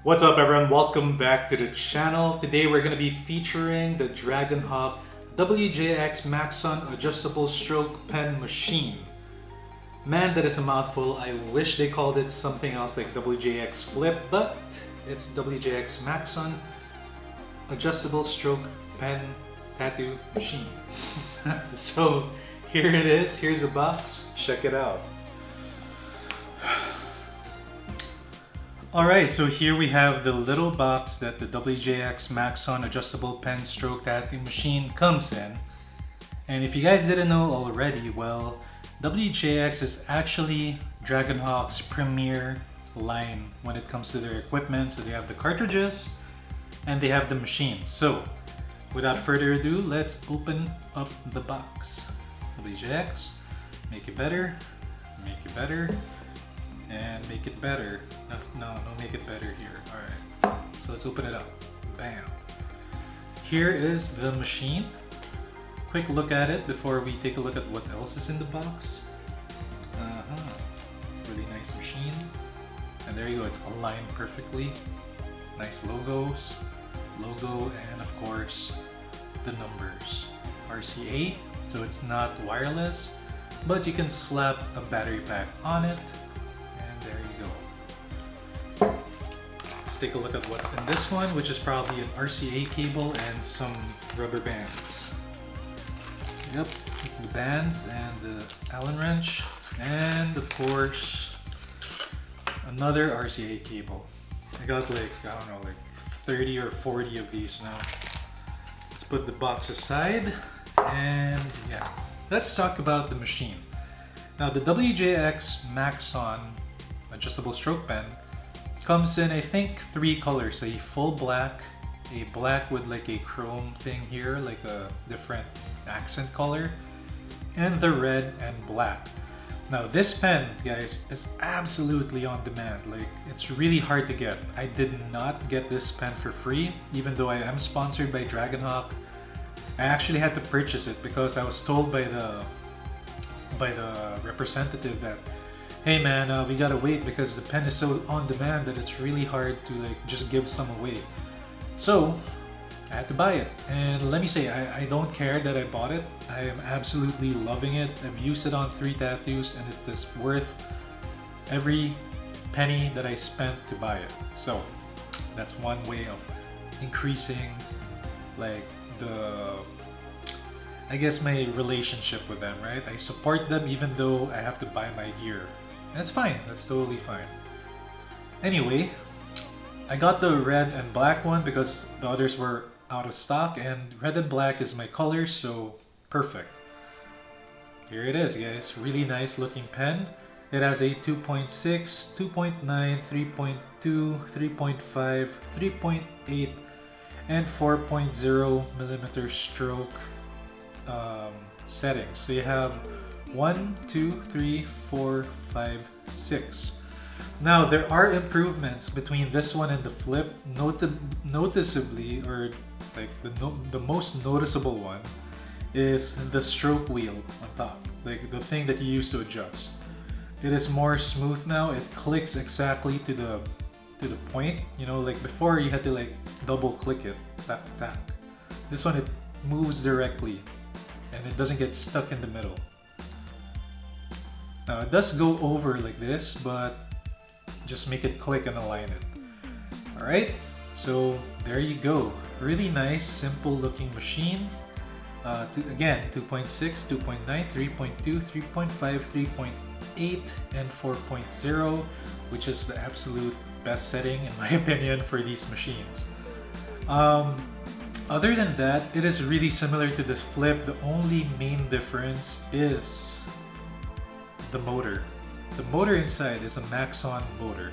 What's up everyone, welcome back to the channel. Today we're going to be featuring the Dragonhawk WJX Maxon adjustable stroke pen machine. Man, that is a mouthful. I wish they called it something else like WJX Flip, but it's WJX Maxon adjustable stroke pen tattoo machine. So here it is, here's a box, check it out. Alright, so here we have the little box that the WJX Maxon adjustable pen stroke tattoo machine comes in. And if you guys didn't know already, well, WJX is actually Dragonhawk's premier line when it comes to their equipment. So they have the cartridges and they have the machines. So without further ado, let's open up the box. WJX, make it better, and make it better. No, make it better here. Alright, so let's open it up. Bam. Here is the machine. Quick look at it before we take a look at what else is in the box. Really nice machine. And there you go, it's aligned perfectly. Nice logo, and of course, the numbers. RCA, so it's not wireless, but you can slap a battery pack on it. There you go. Let's take a look at what's in this one, which is probably an RCA cable and some rubber bands. Yep, it's the bands and the Allen wrench, and of course another RCA cable. I got like, I don't know, like 30 or 40 of these now. Let's put the box aside, and yeah, let's talk about the machine. Now the WJX Maxon adjustable stroke pen comes in, I think, 3 colors: a full black, a black with like a chrome thing here, like a different accent color, and the red and black. Now this pen, guys, is absolutely on demand. Like, it's really hard to get. I did not get this pen for free, even though I am sponsored by Dragonhawk. I actually had to purchase it because I was told by the representative that, hey man, we gotta wait because the pen is so on demand that it's really hard to like just give some away. So I had to buy it, and let me say, I don't care that I bought it. I am absolutely loving it. I've used it on 3 tattoos and it is worth every penny that I spent to buy it. So that's one way of increasing like I guess my relationship with them, right? I support them even though I have to buy my gear. That's fine, that's totally fine. Anyway, I got the red and black one because the others were out of stock, and red and black is my colors, so perfect. Here it is, guys. Really nice looking pen. It has a 2.6, 2.9, 3.2, 3.5, 3.8, and 4.0 millimeter stroke settings. So you have 1, 2, 3, 4, 5, 6. Now there are improvements between this one and the Flip. Noticeably, or like the most noticeable one is the stroke wheel on top, like the thing that you use to adjust. It is more smooth now. It clicks exactly to the point. You know, like before you had to like double click it, tap tap. This one, it moves directly and it doesn't get stuck in the middle. Now it does go over like this, but just make it click and align it. Alright, so there you go. Really nice, simple looking machine. Again, 2.6, 2.9, 3.2, 3.5, 3.8, and 4.0, which is the absolute best setting in my opinion for these machines. Other than that, it is really similar to this Flip. The only main difference is the motor. The motor inside is a Maxon motor.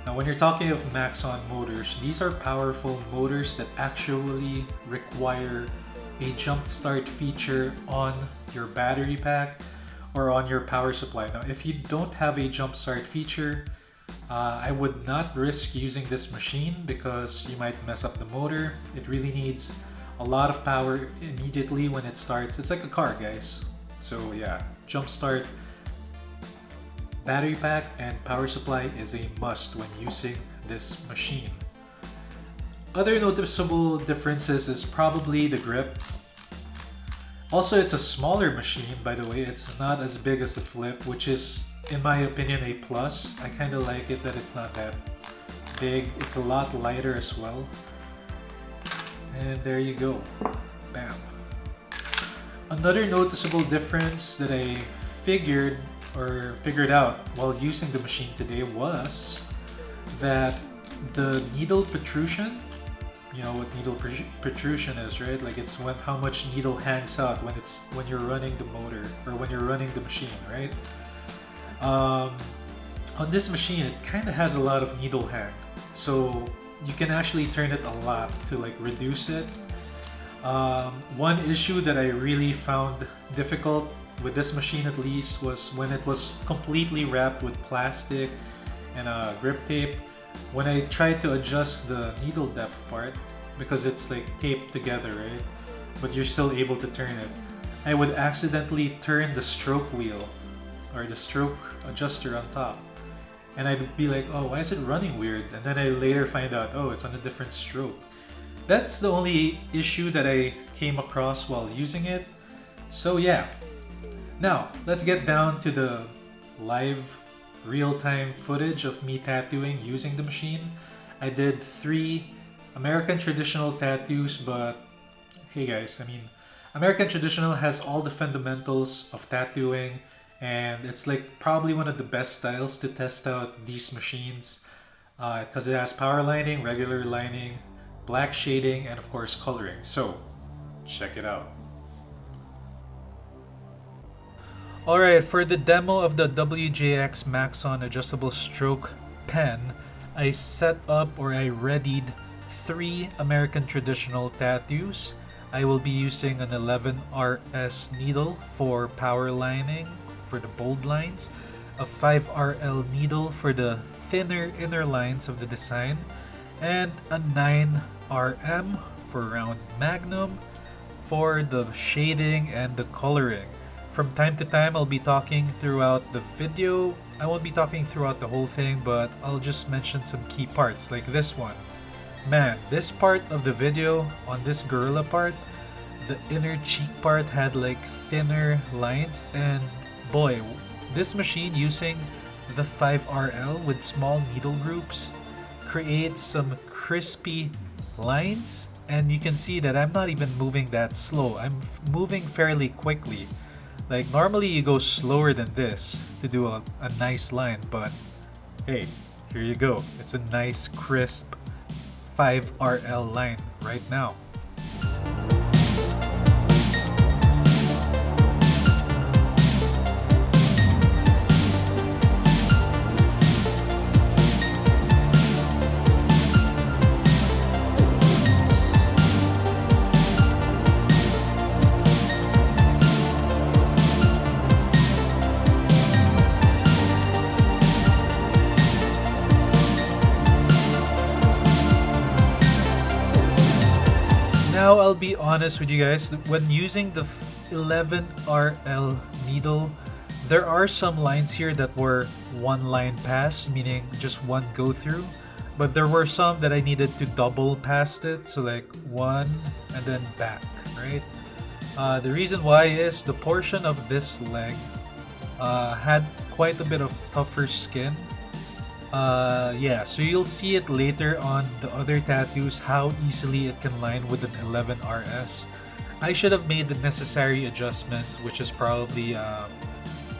Now when you're talking of Maxon motors, these are powerful motors that actually require a jumpstart feature on your battery pack or on your power supply. Now if you don't have a jumpstart feature, I would not risk using this machine because you might mess up the motor. It really needs a lot of power immediately when it starts. It's like a car, guys. So yeah, jumpstart battery pack and power supply is a must when using this machine. Other noticeable differences is probably the grip. Also, it's a smaller machine, by the way. It's not as big as the Flip, which is, in my opinion, a plus. I kind of like it that it's not that big. It's a lot lighter as well. And there you go. Bam. Another noticeable difference that I figured out while using the machine today was that the needle protrusion, you know what needle protrusion is, right? Like it's how much needle hangs out when you're running the motor or when you're running the machine, right? On this machine, it kind of has a lot of needle hang, so you can actually turn it a lot to like reduce it. One issue that I really found difficult with this machine, at least, was when it was completely wrapped with plastic and grip tape. When I tried to adjust the needle depth part, because it's like taped together, right? But you're still able to turn it. I would accidentally turn the stroke wheel or the stroke adjuster on top. And I'd be like, oh, why is it running weird? And then I later find out, oh, it's on a different stroke. That's the only issue that I came across while using it. So yeah. Now, let's get down to the live real-time footage of me tattooing using the machine. I did 3 American traditional tattoos, but hey guys, I mean, American traditional has all the fundamentals of tattooing, and it's like probably one of the best styles to test out these machines because it has power lining, regular lining, black shading, and of course coloring. So check it out. Alright, for the demo of the WJX Maxon adjustable stroke pen, I set up or I readied 3 American traditional tattoos. I will be using an 11RS needle for power lining for the bold lines, a 5RL needle for the thinner inner lines of the design, and a 9RM for round magnum for the shading and the coloring. From time to time, I'll be talking throughout the video. I won't be talking throughout the whole thing, but I'll just mention some key parts, like this one. Man, this part of the video, on this gorilla part, the inner cheek part had like thinner lines, and boy, this machine using the 5RL with small needle groups creates some crispy lines, and you can see that I'm not even moving that slow. I'm moving fairly quickly. Like normally you go slower than this to do a nice line, but hey, here you go. It's a nice crisp 5RL line right now. Now I'll be honest with you guys, when using the 11RL needle, there are some lines here that were one line pass, meaning just one go through, but there were some that I needed to double past it, so like one and then back, right? The reason why is the portion of this leg had quite a bit of tougher skin. Yeah, so you'll see it later on the other tattoos how easily it can line with an 11RS. I should have made the necessary adjustments, which is probably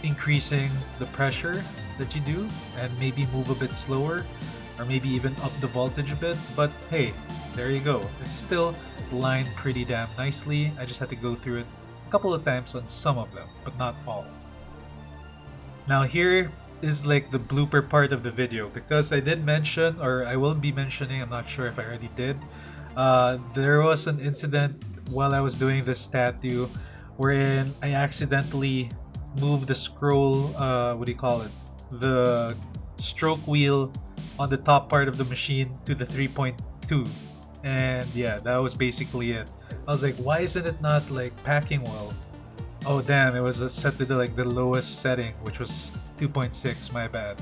increasing the pressure that you do and maybe move a bit slower or maybe even up the voltage a bit. But hey, there you go. It's still lined pretty damn nicely. I just had to go through it a couple of times on some of them, but not all. Now here is like the blooper part of the video, because I did mention, or I will be mentioning, I'm not sure if I already did, there was an incident while I was doing this tattoo wherein I accidentally moved the scroll, what do you call it, the stroke wheel on the top part of the machine to the 3.2, and yeah, that was basically it. I was like, why isn't it not like packing well? Oh damn, it was set to the lowest setting, which was 2.6, my bad.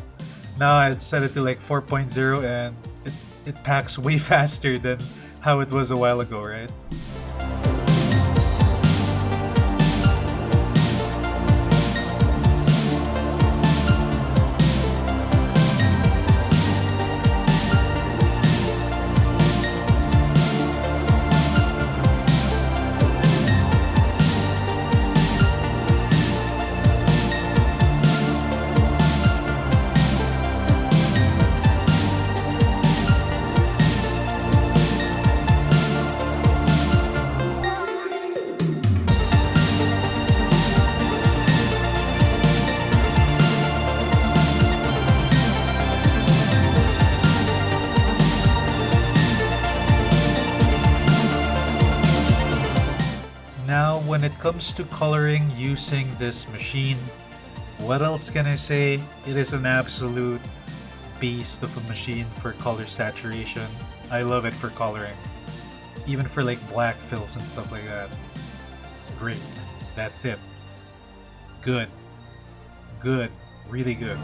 Now I set it to like 4.0 and it packs way faster than how it was a while ago, right? Now, when it comes to coloring using this machine, what else can I say? It is an absolute beast of a machine for color saturation. I love it for coloring. Even for like black fills and stuff like that. Great. That's it. Good. Good. Really good.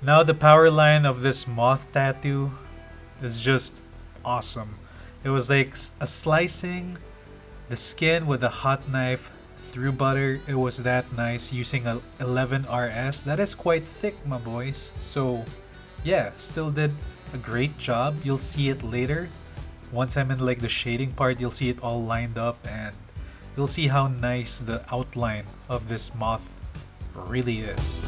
Now the power line of this Moth tattoo is just awesome. It was like a slicing the skin with a hot knife through butter. It was that nice using a 11 RS. That is quite thick, my boys. So yeah, still did a great job. You'll see it later. Once I'm in like the shading part, you'll see it all lined up and you'll see how nice the outline of this Moth really is.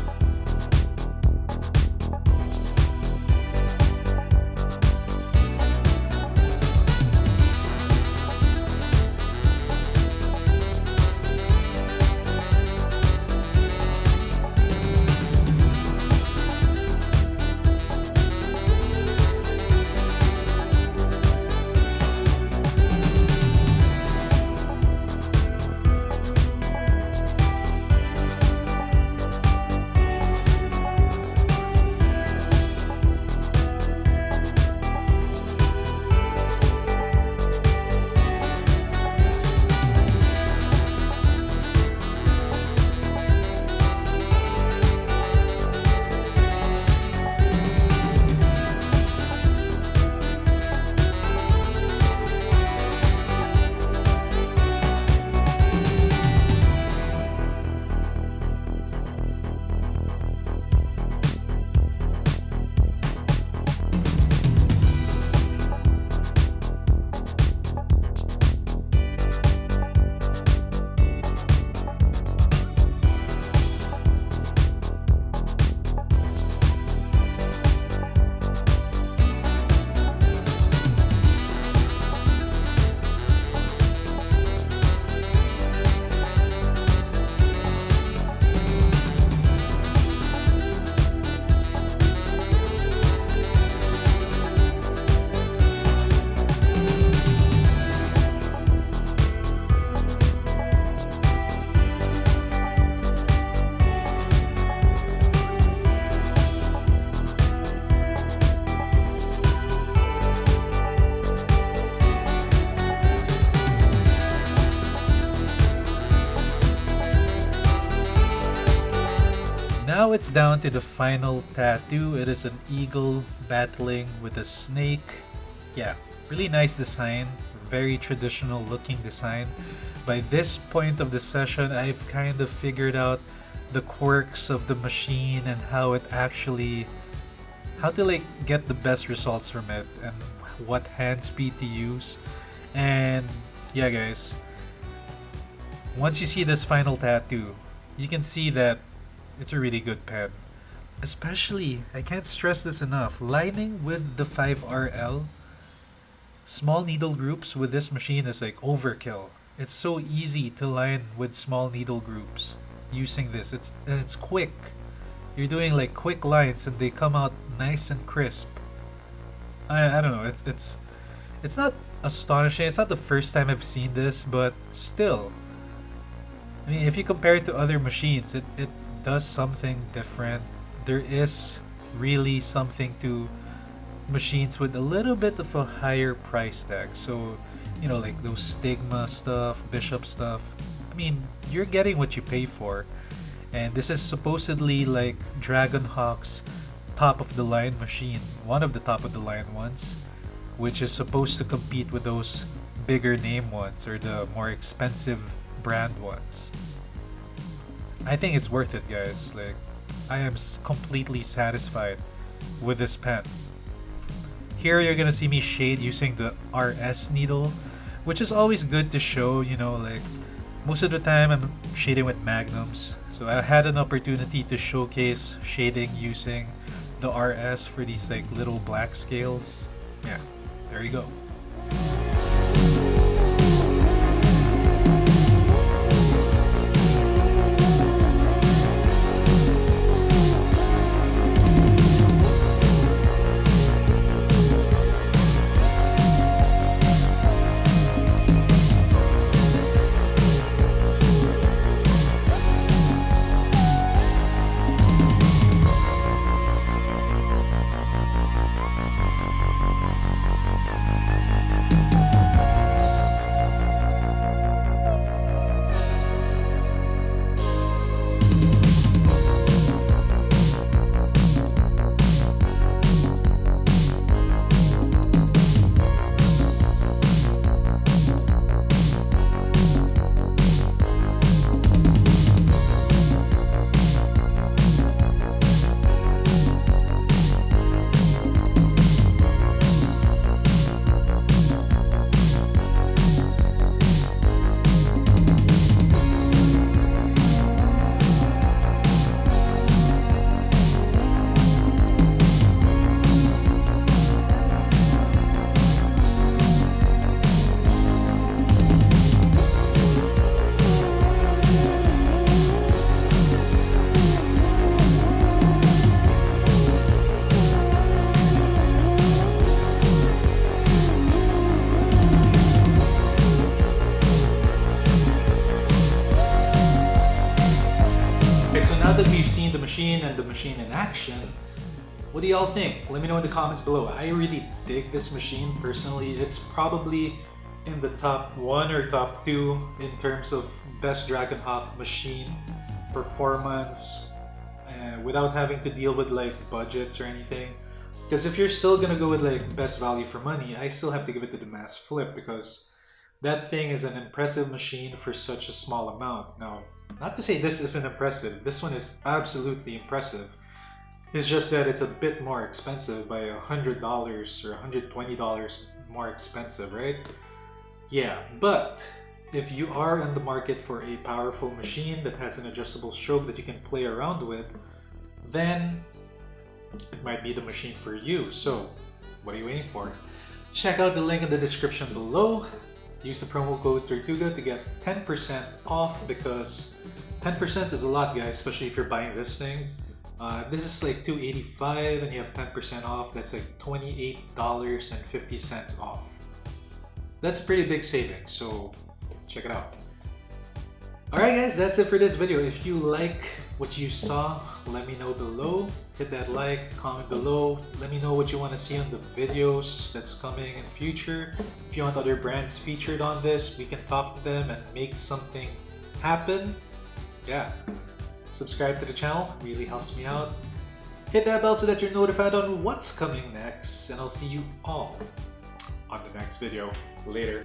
Now it's down to the final tattoo. It is an eagle battling with a snake. Yeah, really nice design. Very traditional looking design. By this point of the session, I've kind of figured out the quirks of the machine and how to like get the best results from it and what hand speed to use. And yeah, guys, once you see this final tattoo, you can see that it's a really good pen. Especially, I can't stress this enough, lining with the 5RL, small needle groups with this machine is like overkill. It's so easy to line with small needle groups using this. It's quick. You're doing like quick lines and they come out nice and crisp. I don't know, it's not astonishing. It's not the first time I've seen this, but still. I mean, if you compare it to other machines, it does something different. There is really something to machines with a little bit of a higher price tag. So, you know, like those Stigma stuff, Bishop stuff. I mean, you're getting what you pay for. And this is supposedly like Dragonhawk's top of the line machine, one of the top of the line ones, which is supposed to compete with those bigger name ones or the more expensive brand ones. I think it's worth it, guys. Like, I am completely satisfied with this pen. Here you're gonna see me shade using the RS needle, which is always good to show, you know, like most of the time I'm shading with magnums. So I had an opportunity to showcase shading using the RS for these like little black scales. Yeah, there you go. Now that we've seen the machine and the machine in action, what do y'all think? Let me know in the comments below. I really dig this machine personally. It's probably in the top 1 or top 2 in terms of best Dragonhawk machine performance, without having to deal with like budgets or anything. Because if you're still gonna go with like best value for money, I still have to give it to the Mass Flip, because that thing is an impressive machine for such a small amount. Now, not to say this isn't impressive, this one is absolutely impressive. It's just that it's a bit more expensive by $100 or $120 more expensive, right? Yeah, but if you are in the market for a powerful machine that has an adjustable stroke that you can play around with, then it might be the machine for you. So, what are you waiting for? Check out the link in the description below. Use the promo code Tortuga to get 10% off, because 10% is a lot, guys, especially if you're buying this thing. This is like $285 and you have 10% off. That's like $28.50 off. That's a pretty big savings, so check it out. Alright guys, that's it for this video. If you like what you saw, let me know below. Hit that like, comment below. Let me know what you want to see on the videos that's coming in future. If you want other brands featured on this, we can talk to them and make something happen. Yeah. Subscribe to the channel, really helps me out. Hit that bell so that you're notified on what's coming next, and I'll see you all on the next video. Later.